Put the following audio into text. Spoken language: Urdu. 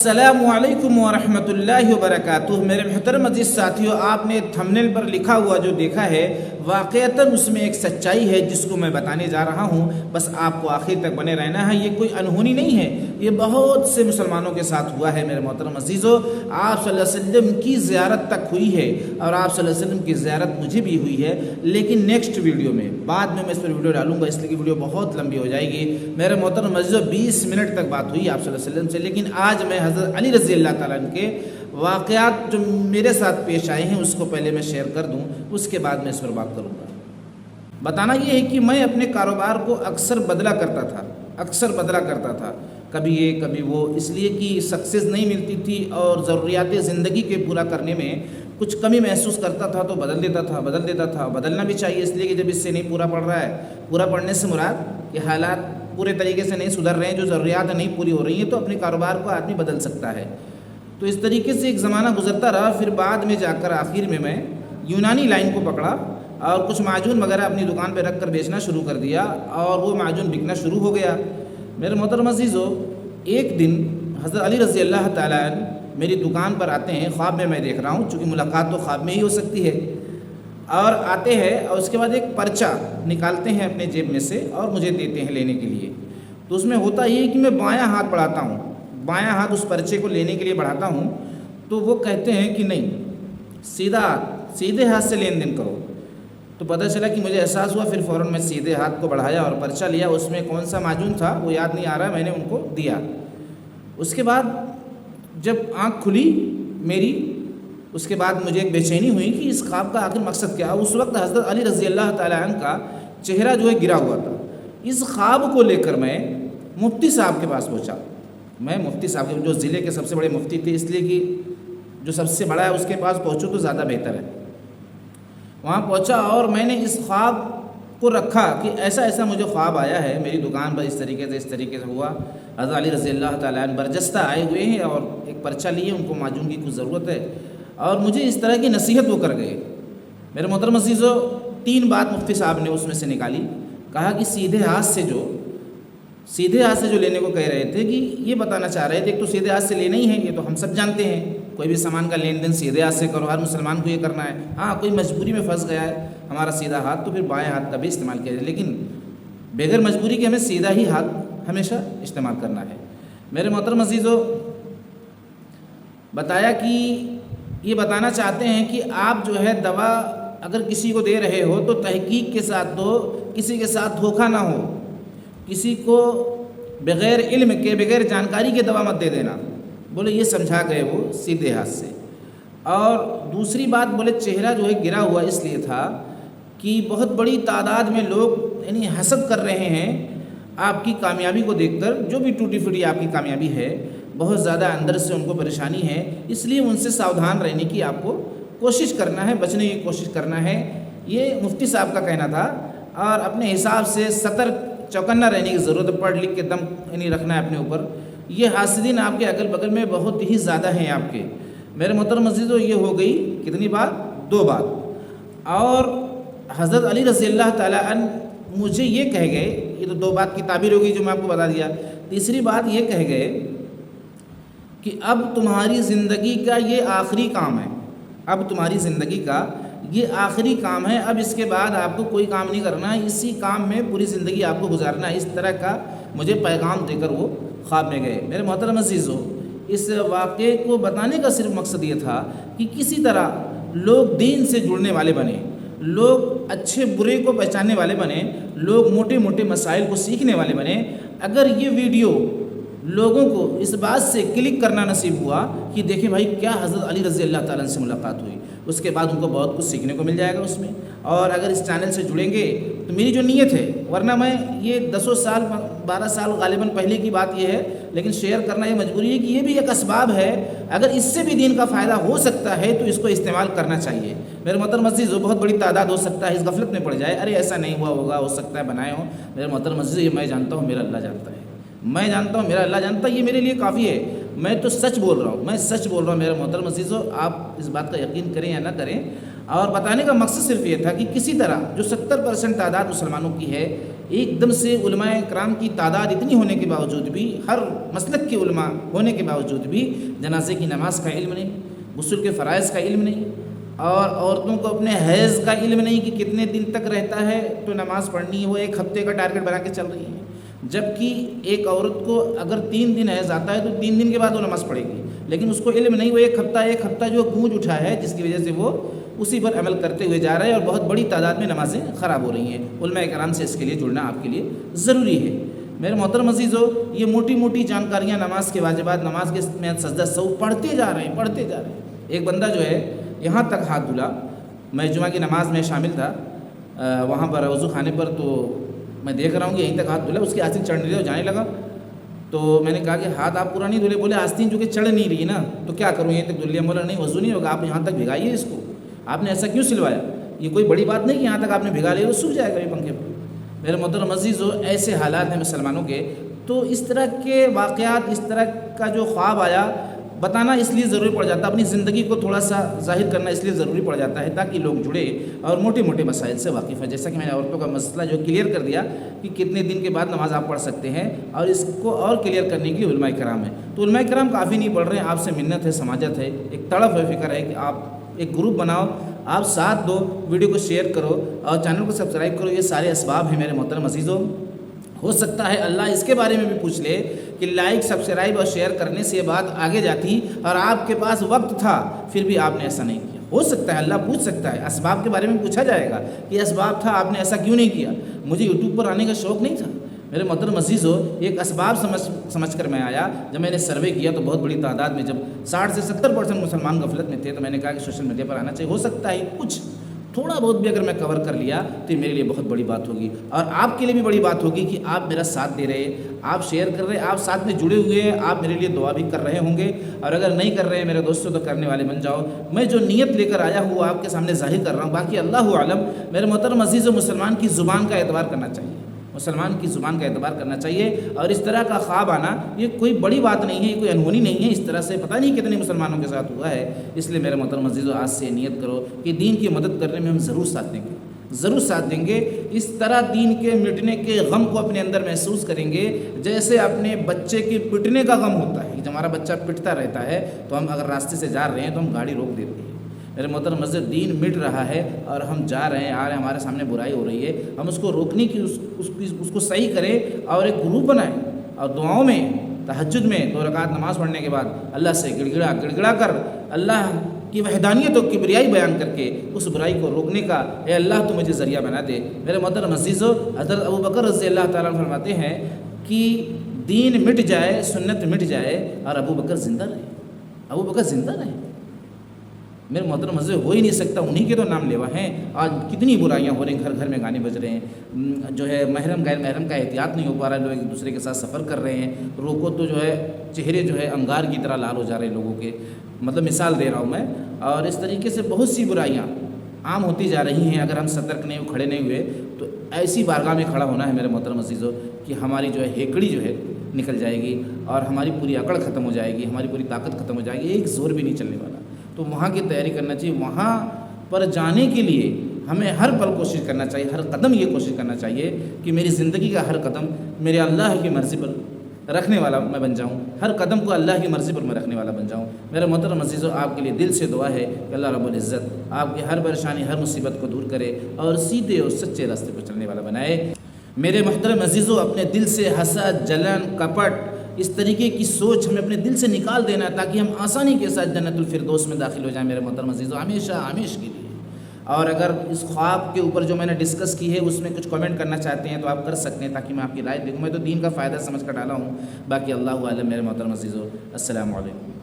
السلام علیکم ورحمۃ اللہ وبرکاتہ۔ میرے محترم عزیز ساتھیوں، آپ نے تھمبنیل پر لکھا ہوا جو دیکھا ہے واقعتاً اس میں ایک سچائی ہے جس کو میں بتانے جا رہا ہوں، بس آپ کو آخر تک بنے رہنا ہے۔ یہ کوئی انہونی نہیں ہے، یہ بہت سے مسلمانوں کے ساتھ ہوا ہے۔ میرے محترم عزیزوں، آپ صلی اللہ علیہ وسلم کی زیارت تک ہوئی ہے اور آپ صلی اللہ علیہ وسلم کی زیارت مجھے بھی ہوئی ہے، لیکن نیکسٹ ویڈیو میں بعد میں اس پر ویڈیو ڈالوں گا، اس لیے کہ ویڈیو بہت لمبی ہو جائے گی۔ میرے محترم عزیزوں، 20 منٹ تک بات ہوئی آپ صلی اللہ علیہ وسلم سے، لیکن آج میں حضرت علی رضی اللہ تعالیٰ عنہ کے واقعات جو میرے ساتھ پیش آئے ہیں اس کو پہلے میں شیئر کر دوں، اس کے بعد میں اس پر بات کروں گا۔ بتانا یہ ہے کہ میں اپنے کاروبار کو اکثر بدلا کرتا تھا، کبھی یہ کبھی وہ، اس لیے کہ سکسیس نہیں ملتی تھی اور ضروریات زندگی کے پورا کرنے میں کچھ کمی محسوس کرتا تھا تو بدل دیتا تھا۔ بدلنا بھی چاہیے، اس لیے کہ جب اس سے نہیں پورا پڑ رہا ہے، پورا پڑنے سے مراد کہ حالات پورے طریقے سے نہیں سدھر رہے ہیں، جو ضروریات نہیں پوری ہو رہی ہیں، تو اپنے کاروبار کو آدمی بدل سکتا ہے۔ تو اس طریقے سے ایک زمانہ گزرتا رہا، پھر بعد میں جا کر آخر میں یونانی لائن کو پکڑا اور کچھ معجون وغیرہ اپنی دکان پہ رکھ کر بیچنا شروع کر دیا اور وہ معجون بکنا شروع ہو گیا۔ میرے محترم عزیزو، ایک دن حضرت علی رضی اللہ تعالیٰ عنہ میری دکان پر آتے ہیں، خواب میں دیکھ رہا ہوں، چونکہ ملاقات تو خواب میں ہی ہو سکتی ہے، اور آتے ہیں اور اس کے بعد ایک پرچہ نکالتے ہیں اپنے جیب میں سے اور مجھے دیتے ہیں لینے کے لیے۔ تو اس میں ہوتا یہ کہ میں بایاں ہاتھ بڑھاتا ہوں، بایاں ہاتھ اس پرچے کو لینے کے لیے بڑھاتا ہوں، تو وہ کہتے ہیں کہ نہیں، سیدھے ہاتھ سے لین دین کرو۔ تو پتہ چلا کہ مجھے احساس ہوا، پھر فوراً میں سیدھے ہاتھ کو بڑھایا اور پرچہ لیا، اس میں کون سا معجون تھا وہ یاد نہیں آ رہا، میں نے ان کو دیا۔ اس کے بعد جب آنکھ کھلی میری، اس کے بعد مجھے ایک بے چینی ہوئی کہ اس خواب کا آخر مقصد کیا۔ اس وقت حضرت علی رضی اللہ تعالیٰ عنہ کا چہرہ جو ہے گرا ہوا تھا۔ اس خواب کو لے کر میں مفتی صاحب کے پاس پہنچا۔ میں مفتی صاحب کے، جو ضلع کے سب سے بڑے مفتی تھے، اس لیے کہ جو سب سے بڑا ہے اس کے پاس پہنچوں تو زیادہ بہتر ہے۔ وہاں پہنچا اور میں نے اس خواب کو رکھا کہ ایسا مجھے خواب آیا ہے، میری دکان پر اس طریقے سے ہوا۔ حضرت علی رضی اللہ تعالیٰ عنہ برجستہ آئے ہوئے ہیں اور ایک پرچہ لیے، ان کو معجون کی کچھ ضرورت ہے، اور مجھے اس طرح کی نصیحت وہ کر گئے۔ میرے محترم عزیزو، 3 بات مفتی صاحب نے اس میں سے نکالی۔ کہا کہ سیدھے ہاتھ سے جو لینے کو کہہ رہے تھے، کہ یہ بتانا چاہ رہے تھے، ایک تو سیدھے ہاتھ سے لینا ہی ہے، یہ تو ہم سب جانتے ہیں، کوئی بھی سامان کا لین دین سیدھے ہاتھ سے کرو، ہر مسلمان کو یہ کرنا ہے۔ ہاں، کوئی مجبوری میں پھنس گیا ہے ہمارا سیدھا ہاتھ، تو پھر بائیں ہاتھ کا بھی استعمال کیا جائے، لیکن بغیر مجبوری کے ہمیں سیدھا ہی ہاتھ ہمیشہ استعمال کرنا ہے۔ میرے محترم عزیزو، بتایا کہ یہ بتانا چاہتے ہیں کہ آپ جو ہے دوا اگر کسی کو دے رہے ہو تو تحقیق کے ساتھ دو، کسی کے ساتھ دھوکہ نہ ہو، کسی کو بغیر علم کے، بغیر جانکاری کے دوا مت دے دینا۔ بولے یہ سمجھا گئے وہ سیدھے ہاتھ سے۔ اور دوسری بات بولے چہرہ جو ہے گرا ہوا اس لیے تھا کہ بہت بڑی تعداد میں لوگ یعنی حسد کر رہے ہیں آپ کی کامیابی کو دیکھ کر، جو بھی ٹوٹی پھوٹی آپ کی کامیابی ہے، بہت زیادہ اندر سے ان کو پریشانی ہے، اس لیے ان سے ساودھان رہنے کی آپ کو کوشش کرنا ہے، بچنے کی کوشش کرنا ہے۔ یہ مفتی صاحب کا کہنا تھا، اور اپنے حساب سے چوکنا رہنے کی ضرورت ہے، پڑھ لکھ کے دم یعنی رکھنا ہے اپنے اوپر۔ یہ حاسدین آپ کے اگل بغل میں بہت ہی زیادہ ہیں آپ کے۔ میرے محترم عزیزو، یہ ہو گئی کتنی بات؟ 2 بات۔ اور حضرت علی رضی اللہ تعالیٰ عنہ مجھے یہ کہہ گئے، یہ تو 2 بات کی تعبیر ہو گئی جو میں آپ کو بتا دیا۔ تیسری بات یہ کہہ گئے کہ اب تمہاری زندگی کا یہ آخری کام ہے، اب تمہاری زندگی کا یہ آخری کام ہے، اب اس کے بعد آپ کو کوئی کام نہیں کرنا ہے، اسی کام میں پوری زندگی آپ کو گزارنا ہے۔ اس طرح کا مجھے پیغام دے کر وہ خواب میں گئے۔ میرے محترم عزیزو، اس واقعے کو بتانے کا صرف مقصد یہ تھا کہ کسی طرح لوگ دین سے جڑنے والے بنے، لوگ اچھے برے کو پہچاننے والے بنے، لوگ موٹے موٹے مسائل کو سیکھنے والے بنے۔ اگر یہ ویڈیو لوگوں کو اس بات سے کلک کرنا نصیب ہوا کہ دیکھیں بھائی کیا حضرت علی رضی اللہ تعالیٰ عنہ سے ملاقات ہوئی، اس کے بعد ان کو بہت کچھ سیکھنے کو مل جائے گا اس میں۔ اور اگر اس چینل سے جڑیں گے تو میری جو نیت ہے، ورنہ میں یہ 10 سال 12 سال غالباً پہلے کی بات یہ ہے، لیکن شیئر کرنا یہ مجبوری ہے کہ یہ بھی ایک اسباب ہے، اگر اس سے بھی دین کا فائدہ ہو سکتا ہے تو اس کو استعمال کرنا چاہیے۔ میرے محترم عزیزو، بہت بڑی تعداد ہو سکتا ہے اس غفلت میں پڑ جائے، ارے ایسا نہیں ہوا ہوگا، ہو سکتا ہے بنائے ہوں۔ میرے محترم عزیزو، یہ میں جانتا ہوں، میرا اللہ جانتا ہے، میں جانتا ہوں، میرا اللہ جانتا ہے، یہ میرے لیے کافی ہے۔ میں تو سچ بول رہا ہوں، میرے محترم عزیزو، آپ اس بات کا یقین کریں یا نہ کریں۔ اور بتانے کا مقصد صرف یہ تھا کہ کسی طرح جو 70% تعداد مسلمانوں کی ہے، ایک دم سے علماء کرام کی تعداد اتنی ہونے کے باوجود بھی، ہر مسلک کے علماء ہونے کے باوجود بھی جنازے کی نماز کا علم نہیں، غسل کے فرائض کا علم نہیں، اور عورتوں کو اپنے حیض کا علم نہیں کہ کتنے دن تک رہتا ہے تو نماز پڑھنی ہے، وہ ایک ہفتے کا ٹارگٹ بنا کے چل رہی ہے، جبکہ ایک عورت کو اگر 3 دن حیض آتا ہے تو 3 دن کے بعد وہ نماز پڑھے گی، لیکن اس کو علم نہیں، وہ ایک ہفتہ جو گونج اٹھا ہے جس کی وجہ سے وہ اسی پر عمل کرتے ہوئے جا رہے ہیں، اور بہت بڑی تعداد میں نمازیں خراب ہو رہی ہیں۔ علماء کرام سے اس کے لیے جڑنا آپ کے لیے ضروری ہے۔ میرے محترم عزیزو، یہ موٹی موٹی جانکاریاں نماز کے واجبات، نماز کے میں سجدہ سہو پڑھتے جا رہے ہیں۔ ایک بندہ جو ہے یہاں تک ہاتھ دھلا، میں جمعہ کی نماز میں شامل تھا وہاں پر وضو خانے پر، تو میں دیکھ رہا ہوں کہ یہیں تک ہاتھ دھلا، اس کی آستین چڑھنے لگی، جانے لگا، تو میں نے کہا کہ ہاتھ آپ پورا نہیں دھلے؟ بولے آستین جو کہ چڑھ نہیں رہی نا، تو کیا کروں، یہیں تک دھل لیا؟ بولا نہیں، وضو نہیں ہوگا، آپ یہاں تک بھگائیے اس کو، آپ نے ایسا کیوں سلوایا؟ یہ کوئی بڑی بات نہیں کہ یہاں تک آپ نے بھگا لیا تو سوکھ جائے گا یہ پنکھے پر۔ میرے محترم عزیزو، ایسے حالات ہیں مسلمانوں کے، تو اس طرح کے واقعات، اس طرح کا جو خواب آیا، بتانا اس لیے ضروری پڑ جاتا ہے، اپنی زندگی کو تھوڑا سا ظاہر کرنا اس لیے ضروری پڑ جاتا ہے تاکہ لوگ جڑے اور موٹے موٹے مسائل سے واقف ہیں۔ جیسا کہ میں نے عورتوں کا مسئلہ جو کلیئر کر دیا کہ کتنے دن کے بعد نماز آپ پڑھ سکتے ہیں، اور اس کو اور کلیئر کرنے کے لیے علماء کرام ہیں، تو علماء کرام کافی نہیں پڑھ رہے ہیں، آپ سے منت ہے، سماجت ہے، ایک تڑپ ہے، فکر ہے کہ آپ ایک گروپ بناؤ، آپ ساتھ دو، ویڈیو کو شیئر کرو اور چینل کو سبسکرائب کرو۔ یہ سارے اسباب ہیں میرے محترم عزیزوں۔ ہو سکتا ہے اللہ اس کے بارے میں بھی پوچھ لے کہ لائک، سبسکرائب اور شیئر کرنے سے یہ بات آگے جاتی، اور آپ کے پاس وقت تھا پھر بھی آپ نے ایسا نہیں کیا۔ ہو سکتا ہے اللہ پوچھ سکتا ہے، اسباب کے بارے میں پوچھا جائے گا کہ اسباب تھا، آپ نے ایسا کیوں نہیں کیا؟ مجھے یوٹیوب پر آنے کا شوق نہیں تھا میرے محترم عزیزو، ایک اسباب سمجھ کر میں آیا۔ جب میں نے سروے کیا تو بہت بڑی تعداد میں، جب 60 سے 70% مسلمان غفلت میں تھے، تو میں نے کہا کہ سوشل میڈیا پر آنا چاہیے، ہو سکتا ہے کچھ تھوڑا بہت بھی اگر میں کور کر لیا تو میرے لیے بہت بڑی بات ہوگی، اور آپ کے لیے بھی بڑی بات ہوگی کہ آپ میرا ساتھ دے رہے، آپ شیئر کر رہے، آپ ساتھ میں جڑے ہوئے ہیں، آپ میرے لیے دعا بھی کر رہے ہوں گے، اور اگر نہیں کر رہے ہیں میرے دوستوں تو کرنے والے بن جاؤ۔ میں جو نیت لے کر آیا ہوں وہ آپ کے سامنے ظاہر کر رہا ہوں، باقی اللہ عالم۔ میرے محترم عزیز و مسلمان کی زبان کا اعتبار کرنا چاہیے، مسلمان کی زبان کا اعتبار کرنا چاہیے، اور اس طرح کا خواب آنا یہ کوئی بڑی بات نہیں ہے، یہ کوئی انہونی نہیں ہے، اس طرح سے پتہ نہیں کتنے مسلمانوں کے ساتھ ہوا ہے۔ اس لیے میرے محترم عزیزو، آج سے نیت کرو کہ دین کی مدد کرنے میں ہم ضرور ساتھ دیں گے، ضرور ساتھ دیں گے۔ اس طرح دین کے مٹنے کے غم کو اپنے اندر محسوس کریں گے جیسے اپنے بچے کے پٹنے کا غم ہوتا ہے۔ جب ہمارا بچہ پٹتا رہتا ہے تو ہم اگر راستے سے جا رہے ہیں تو ہم گاڑی روک دیتے ہیں۔ میرے محترم عزیز، دین مٹ رہا ہے اور ہم جا رہے ہیں، آ رہے ہیں، ہمارے سامنے برائی ہو رہی ہے، ہم اس کو روکنے کی اس کو صحیح کریں اور ایک گروپ بنائیں، اور دعاؤں میں، تہجد میں 2 رکعت نماز پڑھنے کے بعد اللہ سے گڑ گڑا کر اللہ کی وحدانیت و کبریائی بیان کر کے اس برائی کو روکنے کا، اے اللہ تو مجھے ذریعہ بنا دے۔ میرے محترم عزیزو، حضرت ابوبکر رضی اللہ تعالیٰ عنہ فرماتے ہیں کہ دین مٹ جائے، سنت مٹ جائے، اور ابوبکر زندہ رہے، ابوبکر زندہ رہے۔ میرے محترم عزیز، ہو ہی نہیں سکتا، انہی کے تو نام لیوا ہیں۔ آج کتنی برائیاں ہو رہی ہیں، گھر گھر میں گانے بج رہے ہیں، جو ہے محرم غیر محرم کا احتیاط نہیں ہو پا رہا ہے، لوگ ایک دوسرے کے ساتھ سفر کر رہے ہیں، روکو تو جو ہے چہرے جو ہے انگار کی طرح لال ہو جا رہے ہیں لوگوں کے، مطلب مثال دے رہا ہوں میں۔ اور اس طریقے سے بہت سی برائیاں عام ہوتی جا رہی ہیں، اگر ہم سترک نہیں کھڑے نہیں ہوئے تو ایسی بارگاہ میں کھڑا ہونا ہے میرے محترم عزیزو کہ ہماری جو ہے ہیکڑی جو ہے نکل جائے گی، اور ہماری پوری اکڑ ختم ہو جائے گی، ہماری پوری طاقت ختم ہو جائے گی، ایک زور بھی نہیں چلنے والا۔ تو وہاں کی تیاری کرنا چاہیے، وہاں پر جانے کے لیے ہمیں ہر پل کوشش کرنا چاہیے، ہر قدم یہ کوشش کرنا چاہیے کہ میری زندگی کا ہر قدم میرے اللہ کی مرضی پر رکھنے والا میں بن جاؤں، ہر قدم کو اللہ کی مرضی پر میں رکھنے والا بن جاؤں۔ میرے محترم عزیزو، آپ کے لیے دل سے دعا ہے کہ اللہ رب العزت آپ کی ہر پریشانی، ہر مصیبت کو دور کرے اور سیدھے اور سچے راستے پر چلنے والا بنائے۔ میرے محترم عزیزو، اپنے دل سے حسد، جلن، کپٹ، اس طریقے کی سوچ ہمیں اپنے دل سے نکال دینا ہے تاکہ ہم آسانی کے ساتھ جنت الفردوس میں داخل ہو جائیں میرے محترم عزیزو، ہمیشہ ہمیشہ کے لیے۔ اور اگر اس خواب کے اوپر جو میں نے ڈسکس کی ہے اس میں کچھ کمنٹ کرنا چاہتے ہیں تو آپ کر سکتے ہیں تاکہ میں آپ کی رائے دیکھوں۔ میں تو دین کا فائدہ سمجھ کر ڈالا ہوں، باقی اللہ عالم۔ میرے محترم عزیزو، السلام علیکم۔